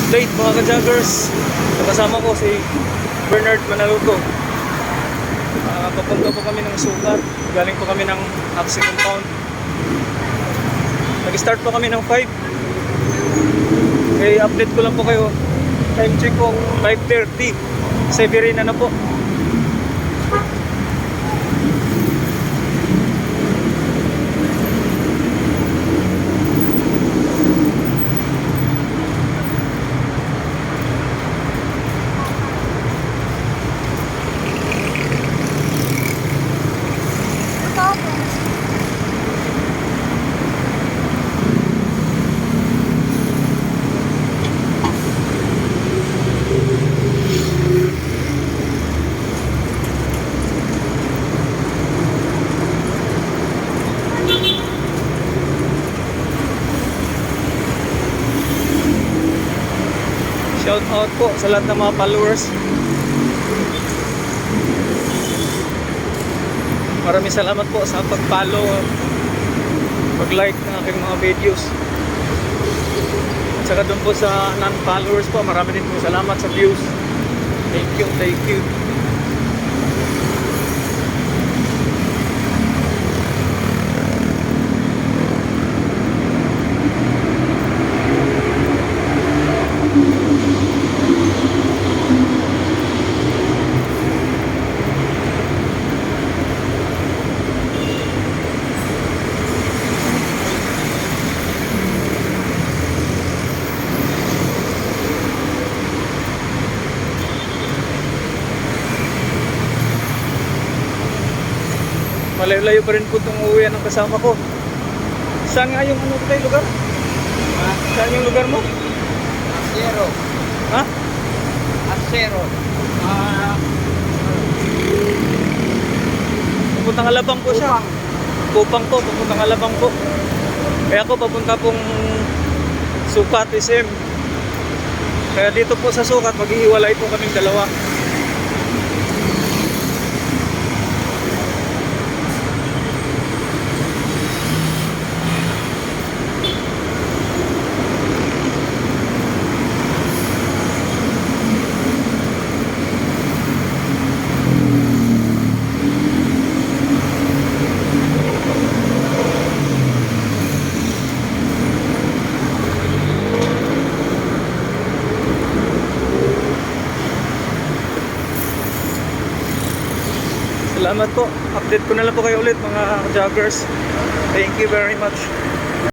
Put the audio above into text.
update mga ka-joggers. Kasama ko si Bernard Manaluto. Papunta po kami ng sukat. Galing po kami ng Axie Compound. Nag-start po kami ng 5. Okay, update ko lang po kayo. Time check po 5:30. Severina na po. Shout out po sa lahat ng mga followers. Maraming salamat po sa pag-follow, pag-like ng aking mga videos. At saka doon po sa non-followers po, marami din po salamat sa views. Thank you, thank you. Malayo-layo pa rin po itong uwian ng kasama ko. Saan nga yung tayo lugar? Saan yung lugar mo? Acero. Ha? Acero. Papuntang Alabang po siya. Kupang po, papuntang Alabang po. Kaya ako papunta pong Sukat SM. Kaya dito po sa Sukat, maghihiwalay po kaming dalawa. Salamat po. Update ko na lang po kayo ulit mga joggers. Thank you very much.